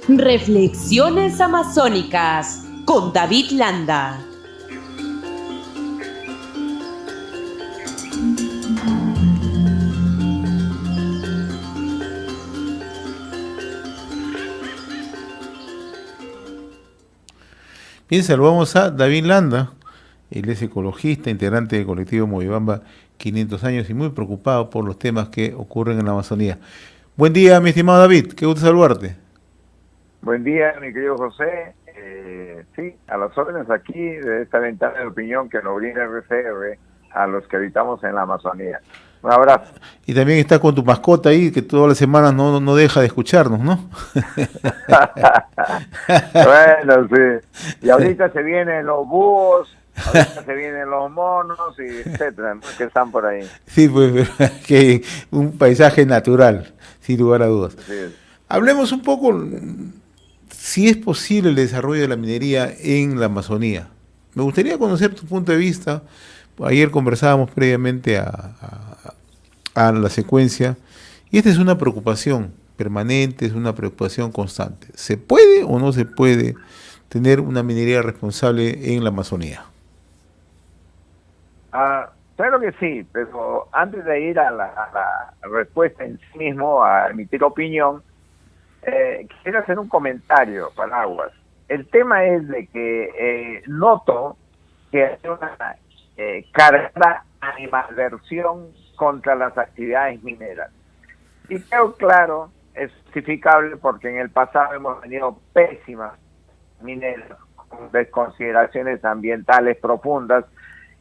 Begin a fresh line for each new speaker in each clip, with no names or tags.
Reflexiones amazónicas con David Landa.
Bien, saludamos a David Landa. Él es ecologista, integrante del colectivo Moyobamba 500 años y muy preocupado por los temas que ocurren en la Amazonía. Buen día, mi estimado David, qué gusto saludarte.
Buen día, mi querido José. Sí, a las órdenes aquí de esta ventana de opinión que nos brinda RCR a los que habitamos en la Amazonía. Un abrazo.
Y también está con tu mascota ahí, que todas las semanas no deja de escucharnos, ¿no?
Bueno, sí. Y ahorita se vienen los búhos, ahorita se vienen los monos, y etcétera, ¿no? Que están por ahí.
Sí, pues, que un paisaje natural, sin lugar a dudas.
Sí.
Hablemos un poco si es posible el desarrollo de la minería en la Amazonía. Me gustaría conocer tu punto de vista. Ayer conversábamos previamente a la secuencia y esta es una preocupación permanente, es una preocupación constante. ¿Se puede o no se puede tener una minería responsable en la Amazonía?
Claro que sí, pero antes de ir a la respuesta en sí mismo, a emitir opinión, quiero hacer un comentario, Paraguas. El tema es de que noto que hay una cargada animadversión contra las actividades mineras. Y creo claro, es justificable porque en el pasado hemos tenido pésimas mineras con desconsideraciones ambientales profundas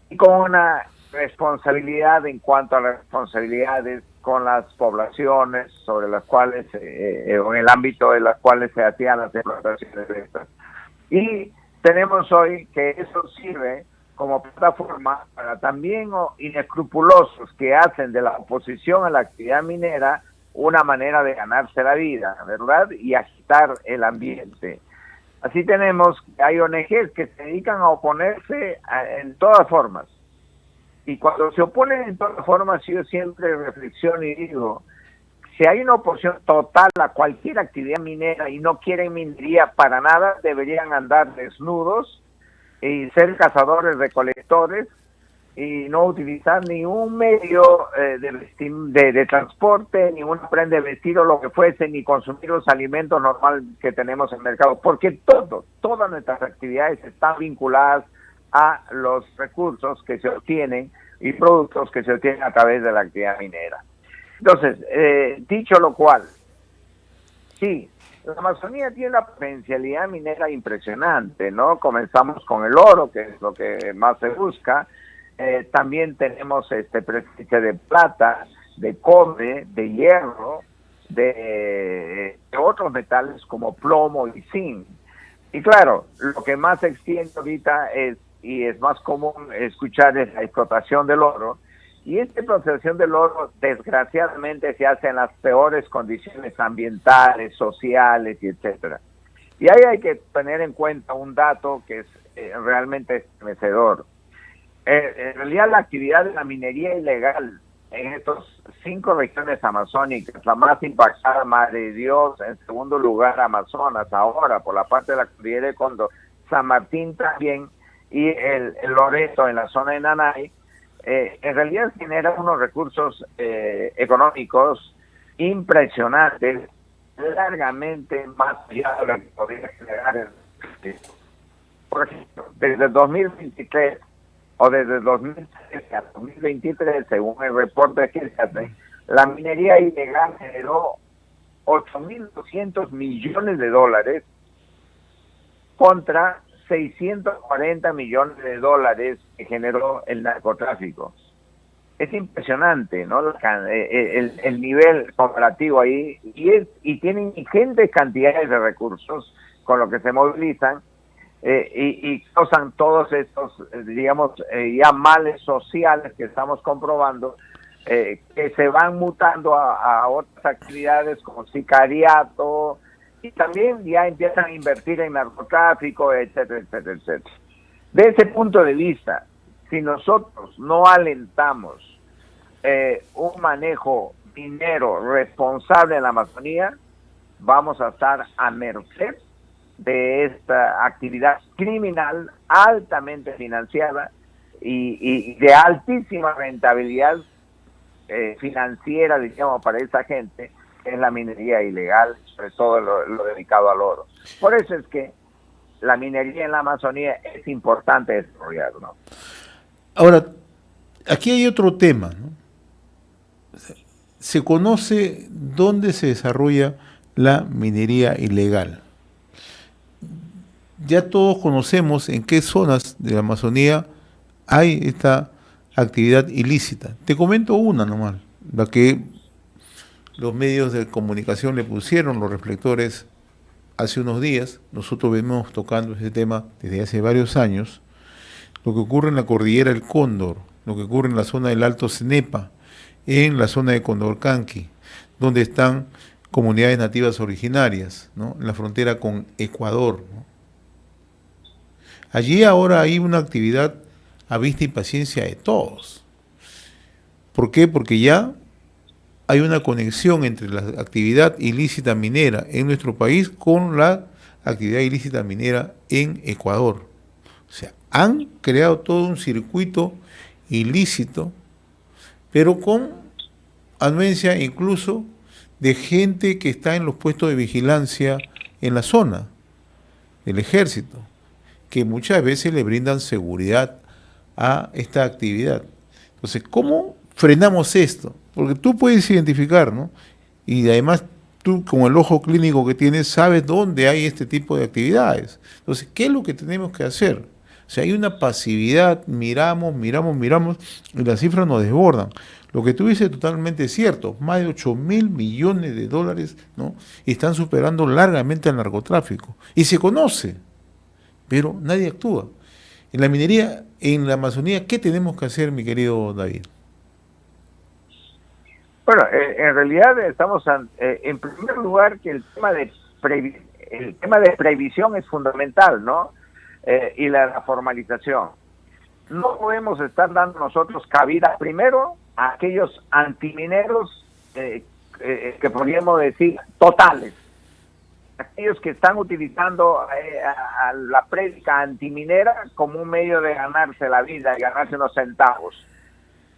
y con una responsabilidad en cuanto a las responsabilidades con las poblaciones sobre las cuales, o en el ámbito de las cuales se hacían las explotaciones de estas. Y tenemos hoy que eso sirve como plataforma para también inescrupulosos que hacen de la oposición a la actividad minera una manera de ganarse la vida, ¿verdad? Y agitar el ambiente. Así tenemos, hay ONGs que se dedican a oponerse en todas formas. Y cuando se oponen en todas formas, yo siempre reflexiono y digo, si hay una oposición total a cualquier actividad minera y no quieren minería para nada, deberían andar desnudos y ser cazadores recolectores y no utilizar ni un medio de transporte, ni una prenda de vestir o lo que fuese, ni consumir los alimentos normales que tenemos en el mercado, porque todas nuestras actividades están vinculadas a los recursos que se obtienen y productos que se obtienen a través de la actividad minera. Entonces, dicho lo cual, sí, la Amazonía tiene una potencialidad minera impresionante, ¿no? Comenzamos con el oro, que es lo que más se busca. También tenemos presencia de plata, de cobre, de hierro, de otros metales como plomo y zinc. Y claro, lo que más se extiende ahorita y es más común escuchar es la explotación del oro. Y esta explotación del oro, desgraciadamente, se hace en las peores condiciones ambientales, sociales y etcétera. Y ahí hay que tener en cuenta un dato que es realmente estremecedor. En realidad, la actividad de la minería ilegal en estas 5 regiones amazónicas, la más impactada, Madre de Dios, en segundo lugar Amazonas, ahora por la parte de la cordillera de Cóndor, San Martín también, y el Loreto en la zona de Nanay, en realidad genera unos recursos económicos impresionantes, largamente más allá de lo que podría generar por ejemplo, desde el 2023 o desde el 2013 a 2023, según el reporte que se hace, la minería ilegal generó 8.200 millones de dólares contra 640 millones de dólares que generó el narcotráfico. Es impresionante, ¿no? El nivel comparativo ahí, y tienen ingentes cantidades de recursos con lo que se movilizan, y causan todos estos, digamos, ya males sociales que estamos comprobando, que se van mutando a otras actividades como sicariato, y también ya empiezan a invertir en narcotráfico, etcétera, etcétera, etcétera. De ese punto de vista, si nosotros no alentamos un manejo minero responsable en la Amazonía, vamos a estar a merced de esta actividad criminal altamente financiada y de altísima rentabilidad financiera, digamos, para esa gente, que es la minería ilegal, sobre todo lo dedicado al oro. Por eso es que la minería en la Amazonía es importante desarrollar, ¿no?
Ahora, aquí hay otro tema, ¿no? Se conoce dónde se desarrolla la minería ilegal. Ya todos conocemos en qué zonas de la Amazonía hay esta actividad ilícita. Te comento una nomás, la que los medios de comunicación le pusieron los reflectores hace unos días. Nosotros venimos tocando ese tema desde hace varios años. Lo que ocurre en la cordillera del Cóndor, lo que ocurre en la zona del Alto Cenepa, en la zona de Condorcanqui, donde están comunidades nativas originarias, ¿no? En la frontera con Ecuador, ¿no? Allí ahora hay una actividad a vista y paciencia de todos. ¿Por qué? Porque ya hay una conexión entre la actividad ilícita minera en nuestro país con la actividad ilícita minera en Ecuador. O sea, han creado todo un circuito ilícito, pero con anuencia incluso de gente que está en los puestos de vigilancia en la zona del ejército, que muchas veces le brindan seguridad a esta actividad. Entonces, ¿cómo frenamos esto? Porque tú puedes identificar, ¿no? Y además tú, con el ojo clínico que tienes, sabes dónde hay este tipo de actividades. Entonces, ¿qué es lo que tenemos que hacer? O sea, hay una pasividad, miramos, y las cifras nos desbordan. Lo que tú dices es totalmente cierto, más de 8.000 millones de dólares, ¿no? Y están superando largamente al narcotráfico. Y se conoce, pero nadie actúa. En la minería, en la Amazonía, ¿qué tenemos que hacer, mi querido David?
Bueno, en realidad estamos, en primer lugar, que el tema de previsión es fundamental, ¿no? Y la formalización. No podemos estar dando nosotros cabida primero a aquellos antimineros que podríamos decir totales, aquellos que están utilizando a la prédica antiminera como un medio de ganarse la vida y ganarse unos centavos.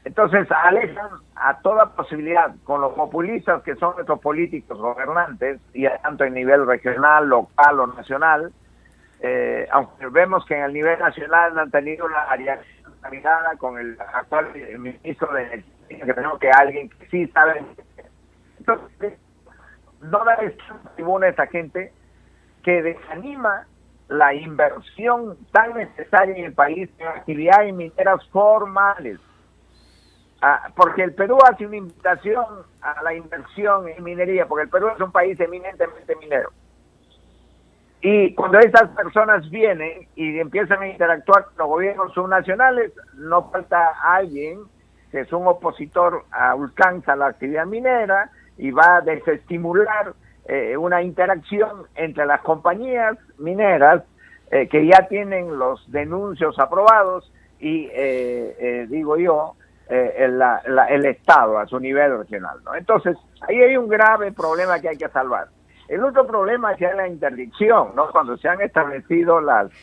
Entonces alejan a toda posibilidad con los populistas que son nuestros políticos gobernantes, y tanto en nivel regional, local o nacional, aunque vemos que en el nivel nacional han tenido una reacción mirada con el actual ministro de Energía, que tenemos que alguien que sí sabe. Entonces, no dar tribuna a esa gente que desanima la inversión tan necesaria en el país en actividades mineras formales. Porque el Perú hace una invitación a la inversión en minería, porque el Perú es un país eminentemente minero. Y cuando esas personas vienen y empiezan a interactuar con los gobiernos subnacionales, no falta alguien que es un opositor a ultranza a la actividad minera y va a desestimular una interacción entre las compañías mineras que ya tienen los denuncios aprobados y, digo yo, el Estado a su nivel regional, ¿no? Entonces, ahí hay un grave problema que hay que salvar. El otro problema es ya la interdicción, ¿no? Cuando se han establecido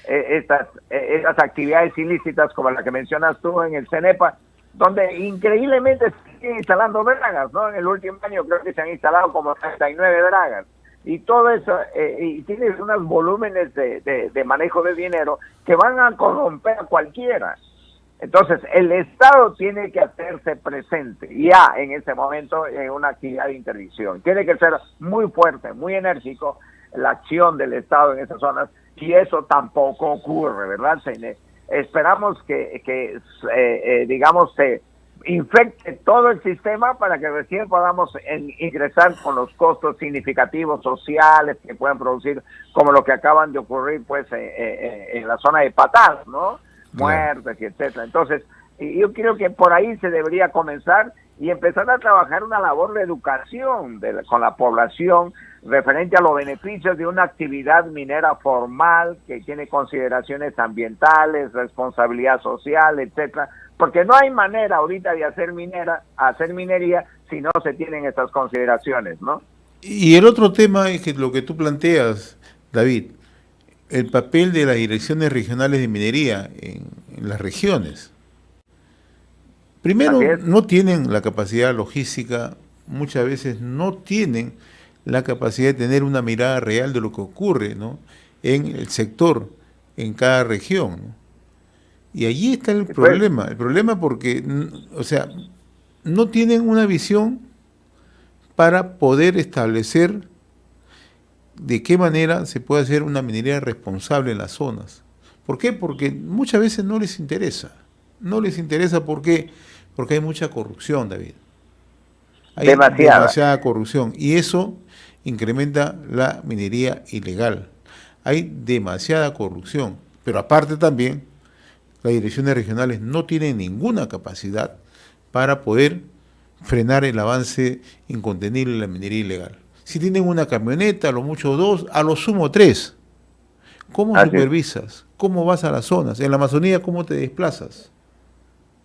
estas actividades ilícitas como la que mencionas tú en el CENEPA, donde increíblemente se siguen instalando dragas, ¿no? En el último año creo que se han instalado como 39 dragas. Y todo eso, y tienes unos volúmenes de manejo de dinero que van a corromper a cualquiera. Entonces, el Estado tiene que hacerse presente ya en ese momento en una actividad de interdicción. Tiene que ser muy fuerte, muy enérgico la acción del Estado en esas zonas, y eso tampoco ocurre, ¿verdad? Esperamos que digamos, se infecte todo el sistema para que recién podamos ingresar con los costos significativos sociales que puedan producir, como lo que acaban de ocurrir pues en la zona de Patás, ¿no? Muertes y etcétera. Entonces, yo creo que por ahí se debería comenzar y empezar a trabajar una labor de educación con la población referente a los beneficios de una actividad minera formal que tiene consideraciones ambientales, responsabilidad social, etcétera, porque no hay manera ahorita de hacer minería si no se tienen estas consideraciones, ¿no?
Y el otro tema es que lo que tú planteas, David, el papel de las direcciones regionales de minería en las regiones. Primero,
Así es.
no tienen la capacidad logística, muchas veces no tienen la capacidad de tener una mirada real de lo que ocurre, ¿no?, en el sector, en cada región, ¿no? Y allí está
Pues,
el problema porque, o sea, no tienen una visión para poder establecer de qué manera se puede hacer una minería responsable en las zonas. ¿Por qué? Porque muchas veces no les interesa. No les interesa ¿por qué? Porque hay mucha corrupción, David. Hay
demasiada.
demasiada corrupción y eso incrementa la minería ilegal. Hay demasiada corrupción, pero aparte también las direcciones regionales no tienen ninguna capacidad para poder frenar el avance incontenible de la minería ilegal. Si tienen una camioneta, a lo mucho dos, a lo sumo tres, ¿cómo
Así es.
supervisas? ¿Cómo vas a las zonas? En la Amazonía, ¿cómo te desplazas?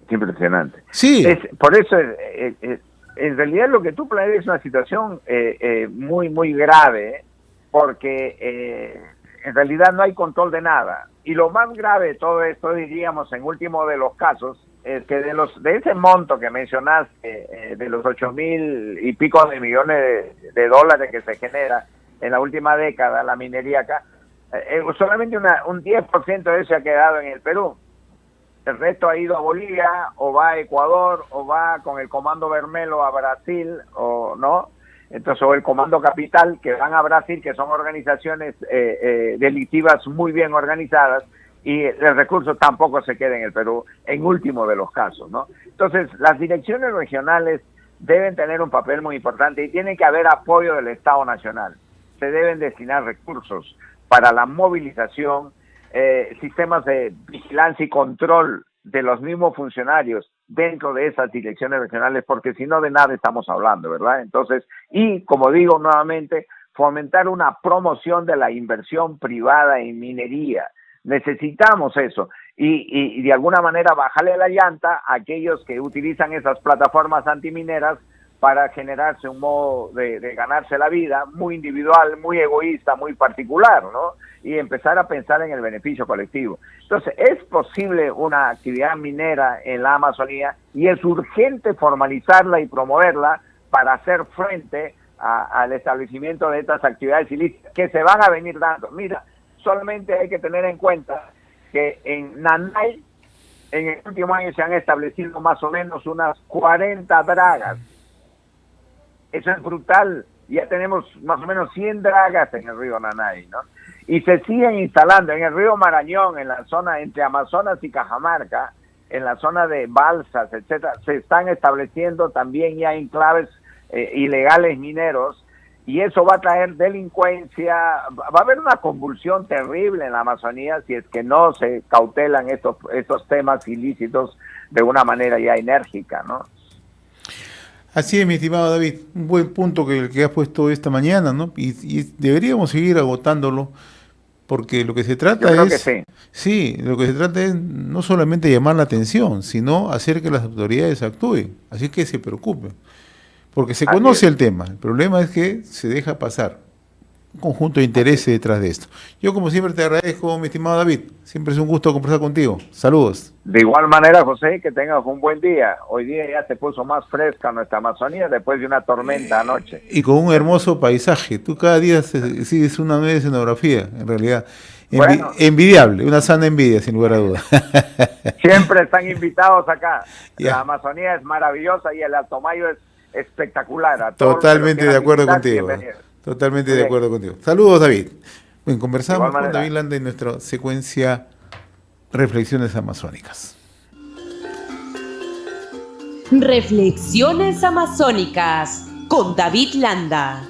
Es impresionante.
Sí,
Por eso, en realidad lo que tú planteas es una situación muy, muy grave, porque en realidad no hay control de nada. Y lo más grave de todo esto, diríamos, en último de los casos, es que de ese monto que mencionaste, de los 8.000 y pico de millones de dólares que se genera en la última década, la minería acá, solamente un 10% de eso ha quedado en el Perú. El resto ha ido a Bolivia, o va a Ecuador, o va con el Comando Bermelo a Brasil, o no. Entonces, o el Comando Capital, que van a Brasil, que son organizaciones delictivas muy bien organizadas, y el recurso tampoco se queda en el Perú, en último de los casos, ¿no? Entonces, las direcciones regionales deben tener un papel muy importante y tiene que haber apoyo del Estado Nacional. Se deben destinar recursos para la movilización, sistemas de vigilancia y control de los mismos funcionarios dentro de esas direcciones regionales, porque si no, de nada estamos hablando, ¿verdad? Entonces, y como digo nuevamente, fomentar una promoción de la inversión privada en minería. Necesitamos eso y de alguna manera bajarle la llanta a aquellos que utilizan esas plataformas antimineras para generarse un modo de ganarse la vida muy individual, muy egoísta, muy particular, ¿no? Y empezar a pensar en el beneficio colectivo. Entonces, es posible una actividad minera en la Amazonía y es urgente formalizarla y promoverla para hacer frente al establecimiento de estas actividades ilícitas que se van a venir dando. Mira, solamente hay que tener en cuenta que en Nanay, en el último año se han establecido más o menos unas 40 dragas. Eso es brutal. Ya tenemos más o menos 100 dragas en el río Nanay, ¿no? Y se siguen instalando en el río Marañón, en la zona entre Amazonas y Cajamarca, en la zona de balsas, etcétera. Se están estableciendo también ya enclaves ilegales mineros, y eso va a traer delincuencia. Va a haber una convulsión terrible en la Amazonía si es que no se cautelan estos temas ilícitos de una manera ya enérgica, ¿no?
así es, mi estimado David. Un buen punto que has puesto esta mañana, ¿no? Y deberíamos seguir agotándolo, porque lo que se
Yo
trata
creo que
es,
sí.
sí, lo que se trata es no solamente llamar la atención, sino hacer que las autoridades actúen, así que se preocupen, porque se
Así
conoce
es,
el tema. El problema es que se deja pasar un conjunto de
así
intereses
es.
detrás de esto. Yo, como siempre, te agradezco, mi estimado David. Siempre es un gusto conversar contigo. Saludos.
De igual manera, José, que tengas un buen día. Hoy día ya se puso más fresca nuestra Amazonía después de una tormenta anoche.
Y con un hermoso paisaje. Tú cada día sigues una nueva escenografía, en realidad.
Bueno,
Envidiable, una sana envidia, sin lugar a dudas.
siempre están invitados acá. La
Ya,
Amazonía es maravillosa y el Alto Mayo es espectacular. A todos los que lo
totalmente de
quieran
acuerdo
visitar,
contigo.
bienvenidos.
Totalmente
Muy
de
bien.
acuerdo contigo. Saludos, David. Bien,
De igual
conversamos con
manera.
David Landa en nuestra secuencia Reflexiones Amazónicas.
Reflexiones amazónicas con David Landa.